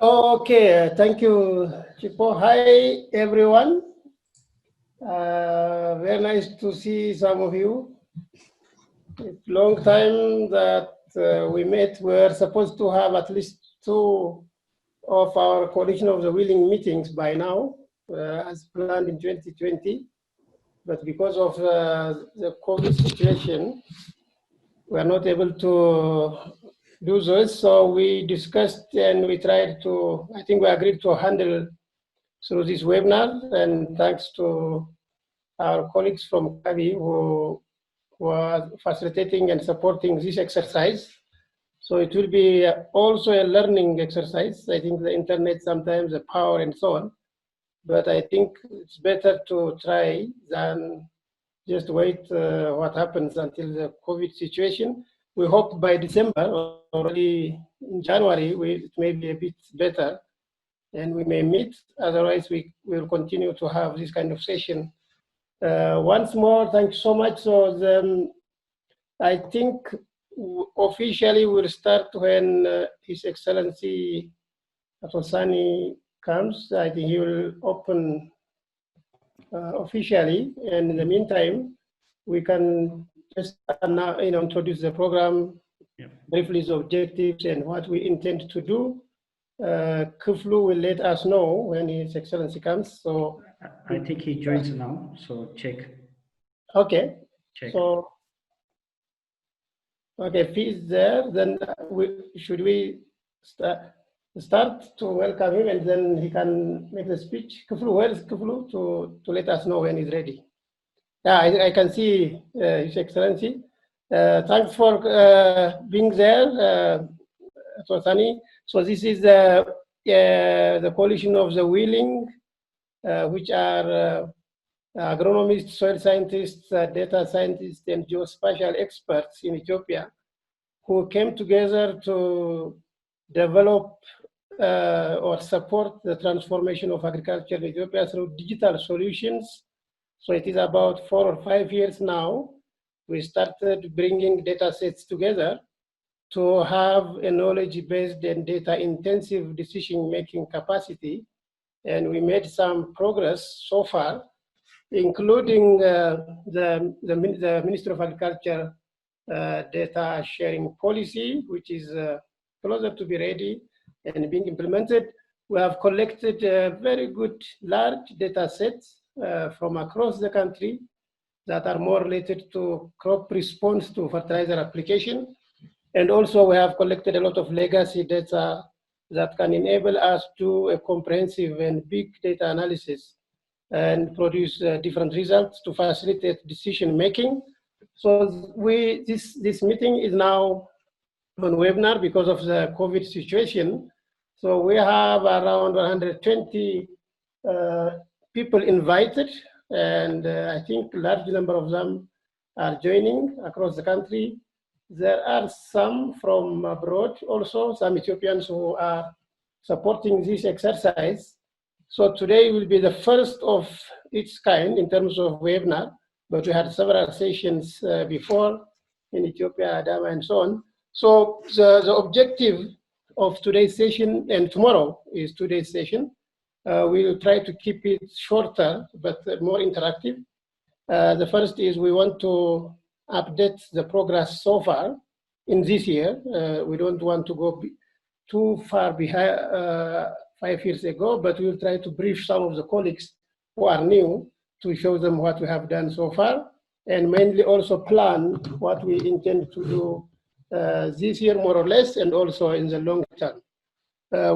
Okay, thank you, Chipo. Hi, everyone. Very nice to see some of you. It's long time that we met. We're supposed to have at least two of our coalition of the willing meetings by now, as planned in 2020. But because of the COVID situation, we are not able to do those. So we discussed and we tried to, I think we agreed to handle through this webinar, and thanks to our colleagues from CoW who are facilitating and supporting this exercise. So it will be also a learning exercise. I think the internet sometimes, the power and so on, but I think it's better to try than just wait what happens until the COVID situation. We hope by December, already in January, it may be a bit better and we may meet. Otherwise, we will continue to have this kind of session. Once more, thank you so much. So I think officially we'll start when His Excellency Sani comes. I think he will open officially, and in the meantime, we can just now, introduce the program, briefly the objectives and what we intend to do. Kuflu will let us know when His Excellency comes. So I think he joins now. So check. Okay. Check. So okay, if he's there, then should we start to welcome him, and then he can make the speech. Kuflu, where is Kuflu to let us know when he's ready? Yeah, I can see His Excellency. Thanks for being there, Sani. So this is the coalition of the willing, which are agronomists, soil scientists, data scientists, and geospatial experts in Ethiopia, who came together to develop or support the transformation of agriculture in Ethiopia through digital solutions. So it is about 4 or 5 years now. We started bringing data sets together to have a knowledge-based and data-intensive decision-making capacity. And we made some progress so far, including the Ministry of Agriculture data sharing policy, which is closer to be ready and being implemented. We have collected very good large data sets from across the country that are more related to crop response to fertilizer application. And also we have collected a lot of legacy data that can enable us to do a comprehensive and big data analysis and produce different results to facilitate decision making. So this meeting is now on webinar because of the COVID situation. So we have around 120 people invited, and I think a large number of them are joining across the country. There are some from abroad also, some Ethiopians who are supporting this exercise. So today will be the first of its kind in terms of webinar, but we had several sessions before in Ethiopia, Adama, and so on. So the objective of today's session, and tomorrow is today's session, we will try to keep it shorter but more interactive. The first is we want to update the progress so far in this year. We don't want to go too far behind 5 years ago, but we'll try to brief some of the colleagues who are new to show them what we have done so far, and mainly also plan what we intend to do this year more or less, and also in the long term.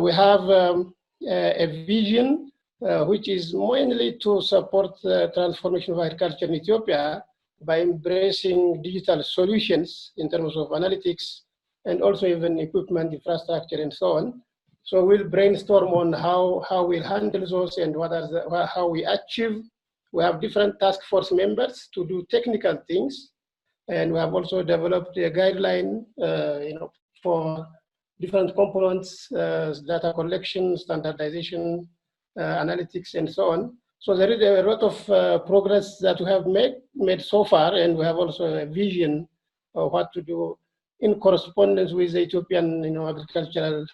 We have a vision which is mainly to support the transformation of agriculture in Ethiopia by embracing digital solutions in terms of analytics and also even equipment, infrastructure, and so on. So we'll brainstorm on how we'll handle those and how we achieve. We have different task force members to do technical things, and we have also developed a guideline, for different components, data collection, standardization, analytics, and so on. So there is a lot of progress that we have made so far, and we have also a vision of what to do in correspondence with the Ethiopian, agricultural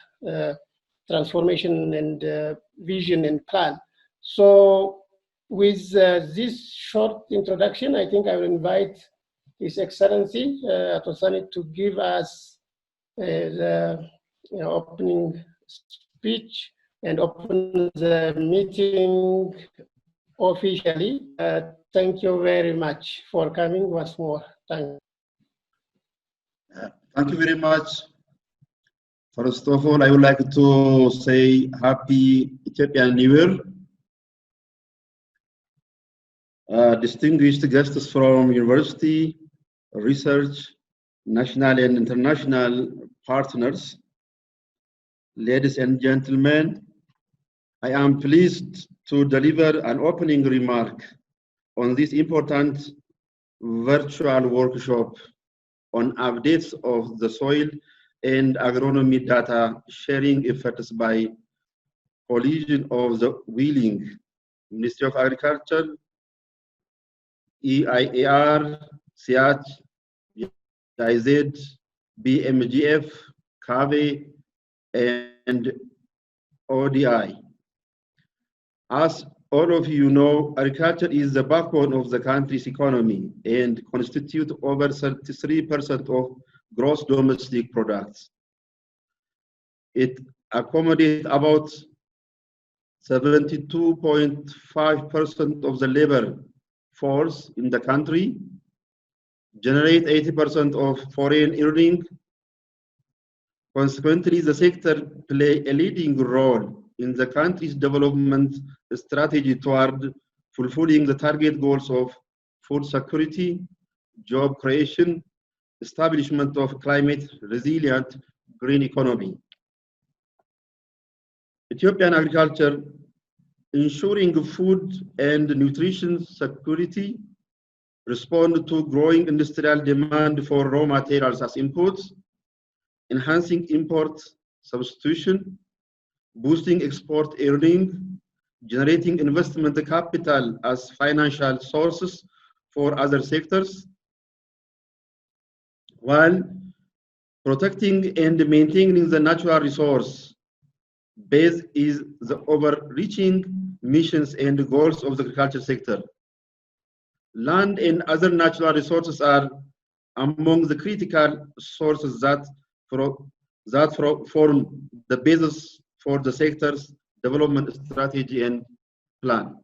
transformation and vision and plan. So with this short introduction, I think I will invite His Excellency Sani to give us the opening speech and open the meeting officially. Thank you very much for coming once more. Thank you. Thank you very much. First of all, I would like to say Happy Ethiopian New Year. Distinguished guests from university, research, national and international partners, ladies and gentlemen, I am pleased to deliver an opening remark on this important virtual workshop on updates of the soil and agronomy data sharing efforts by coalition of the willing Ministry of Agriculture, EIAR, SIAC, IZ, BMGF, CoW, and ODI. As all of you know, agriculture is the backbone of the country's economy and constitutes over 33% of gross domestic products. It accommodates about 72.5% of the labor force in the country, generate 80% of foreign earnings. Consequently, the sector plays a leading role in the country's development strategy toward fulfilling the target goals of food security, job creation, establishment of climate resilient green economy. Ethiopian agriculture, ensuring food and nutrition security, respond to growing industrial demand for raw materials as inputs, enhancing import substitution, boosting export earnings, generating investment capital as financial sources for other sectors, while protecting and maintaining the natural resource base is the overreaching missions and goals of the agriculture sector. Land and other natural resources are among the critical sources that form the basis for the sector's development strategy and plan.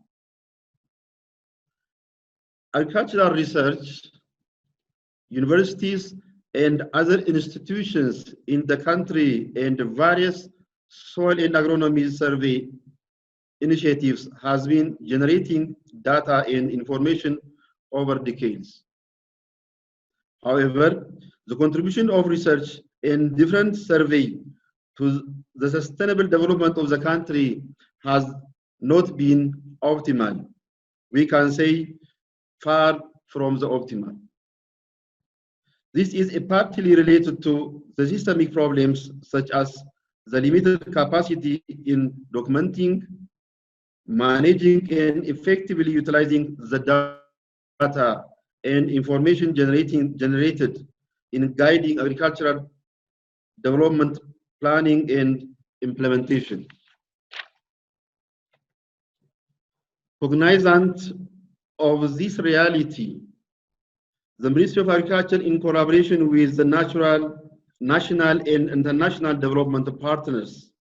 Agricultural research, universities, and other institutions in the country and various soil and agronomy survey initiatives has been generating data and information over decades. However, the contribution of research in different surveys to the sustainable development of the country has not been optimal. We can say far from the optimal. This is partly related to the systemic problems such as the limited capacity in documenting, managing, and effectively utilizing the data and information generated in guiding agricultural development planning and implementation. Cognizant of this reality, the Ministry of Agriculture, in collaboration with the national and international development partners,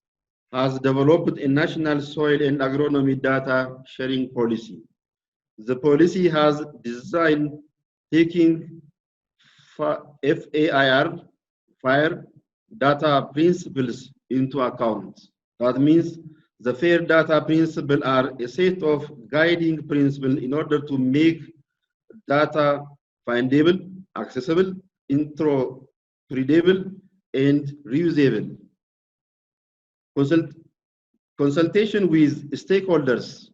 has developed a national soil and agronomy data sharing policy. The policy has designed taking FAIR data principles into account. That means the FAIR data principles are a set of guiding principles in order to make data findable, accessible, interpretable, and reusable. Consultation with stakeholders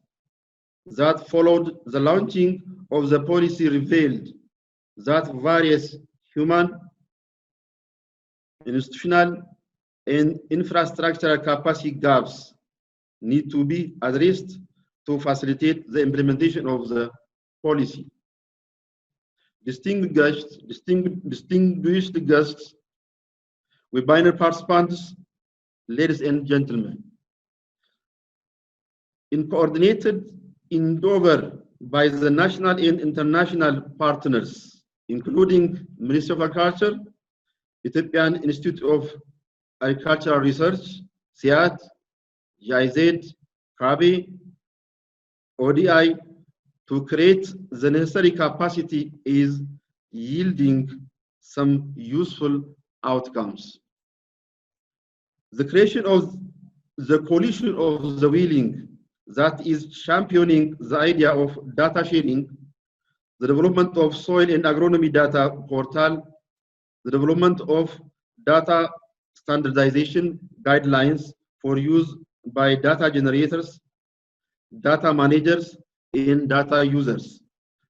that followed the launching of the policy revealed that various human, institutional, and infrastructural capacity gaps need to be addressed to facilitate the implementation of the policy. Distinguished guests, webinar participants, ladies and gentlemen, in coordinated endeavor by the national and international partners, including Ministry of Agriculture, Ethiopian Institute of Agricultural Research, SIAD, GIZ, CoW, ODI, to create the necessary capacity is yielding some useful outcomes. The creation of the coalition of the willing that is championing the idea of data sharing, the development of soil and agronomy data portal, the development of data standardization guidelines for use by data generators, data managers, and data users.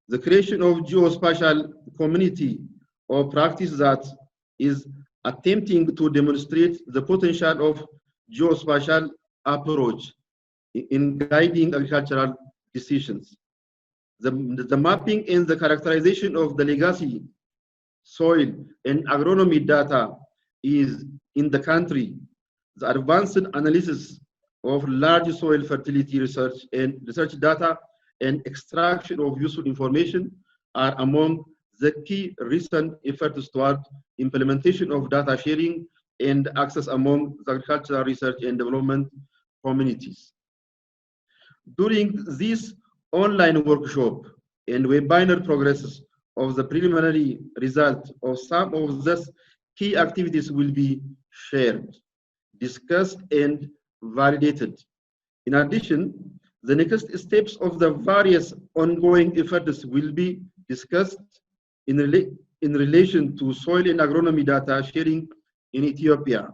The creation of geospatial community or practice that is attempting to demonstrate the potential of geospatial approach in guiding agricultural decisions. The mapping and the characterization of the legacy soil and agronomy data is in the country. The advanced analysis of large soil fertility research and research data and extraction of useful information are among the key recent efforts toward implementation of data sharing and access among the agricultural research and development communities. During this online workshop and webinar progresses of the preliminary result of some of these key activities will be shared, discussed, and validated. In addition, the next steps of the various ongoing efforts will be discussed in relation to soil and agronomy data sharing in Ethiopia.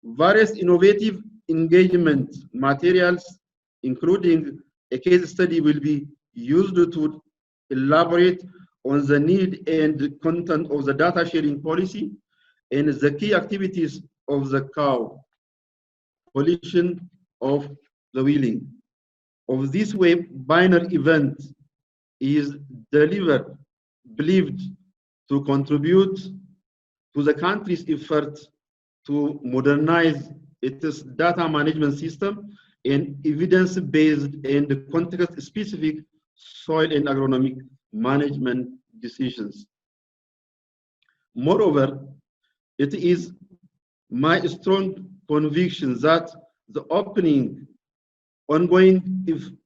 Various innovative engagement materials, including a case study, will be used to elaborate on the need and content of the data sharing policy and the key activities of the CoW, Coalition of the Willing. Of this webinar event is believed to contribute to the country's effort to modernize its data management system and evidence-based and context-specific soil and agronomic management decisions. Moreover, it is my strong conviction that the ongoing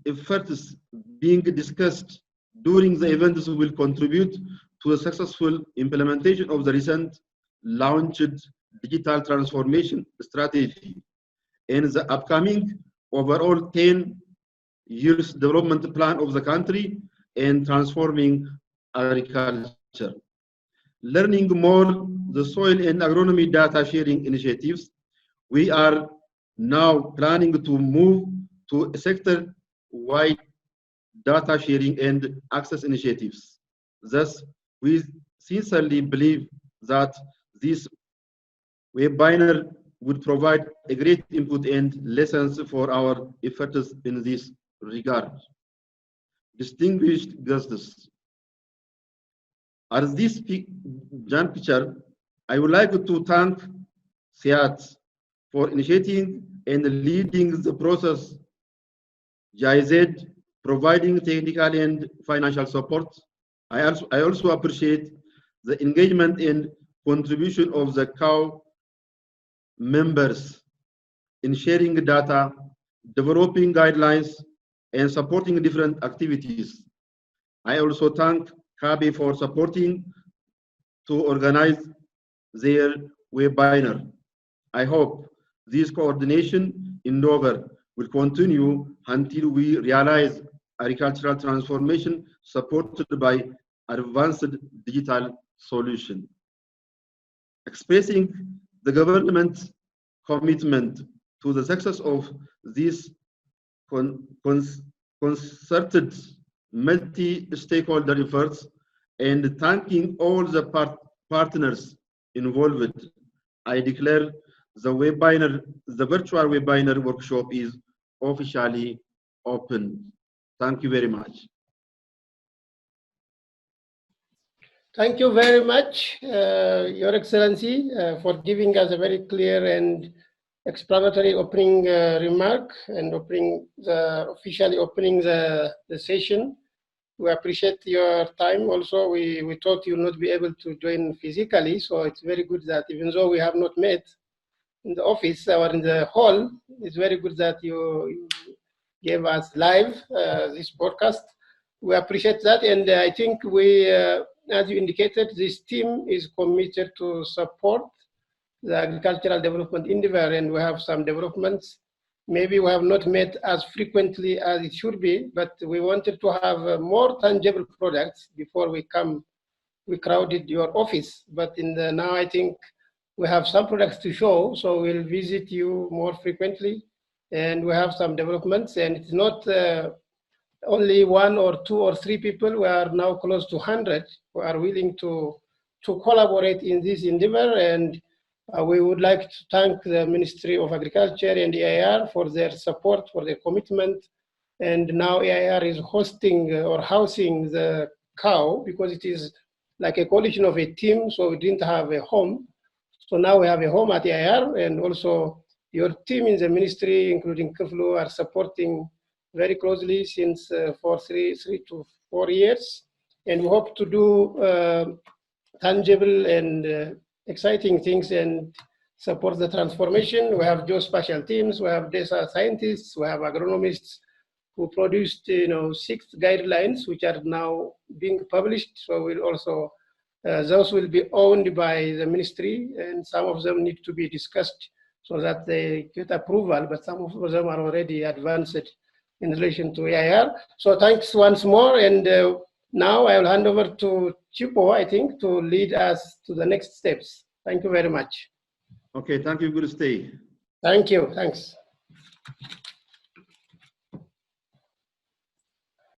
efforts being discussed during the events will contribute to the successful implementation of the recent launched digital transformation strategy and the upcoming overall 10 years development plan of the country and transforming agriculture. Learning more the soil and agronomy data sharing initiatives, we are now planning to move to sector-wide data sharing and access initiatives. Thus, we sincerely believe that this webinar would provide a great input and lessons for our efforts in this regard. Distinguished guests, as this juncture, I would like to thank SIAT for initiating and leading the process, GIZ providing technical and financial support. I also appreciate the engagement and contribution of the CoW members in sharing data, developing guidelines, and supporting different activities. I also thank CoW for supporting to organize their webinar. I hope this coordination endeavor will continue until we realize agricultural transformation supported by advanced digital solution. Expressing the government's commitment to the success of this concerted multi-stakeholder efforts and thanking all the partners involved, I declare the virtual webinar workshop is officially open. Thank you very much. Thank you very much, Your Excellency, for giving us a very clear and explanatory opening remark and officially opening the session. We appreciate your time. Also, we thought you'll not be able to join physically, so it's very good that even though we have not met in the office or in the hall, it's very good that you gave us live this podcast. We appreciate that, and I think we, as you indicated, this team is committed to support the agricultural development endeavor, and we have some developments. Maybe we have not met as frequently as it should be, but we wanted to have more tangible products before we crowded your office. But now I think we have some products to show, so we'll visit you more frequently, and we have some developments, and it's not only 1 or 2 or 3 people. We are now close to 100 who are willing to collaborate in this endeavor, and we would like to thank the Ministry of Agriculture and EIR for their support, for their commitment. And now EIR is hosting or housing the CoW because it is like a coalition of a team, so we didn't have a home. So now we have a home at EIR, and also your team in the ministry, including CoW, are supporting very closely since for 3 to 4 years. And we hope to do tangible and exciting things and support the transformation. We have geospatial teams, we have data scientists, we have agronomists who produced 6 guidelines which are now being published. So we'll also those will be owned by the ministry, and some of them need to be discussed so that they get approval, but some of them are already advanced in relation to EIR. So thanks once more, and now I will hand over to Chipo, I think, to lead us to the next steps. Thank you very much. Okay, thank you. Good stay. Thank you. Thanks.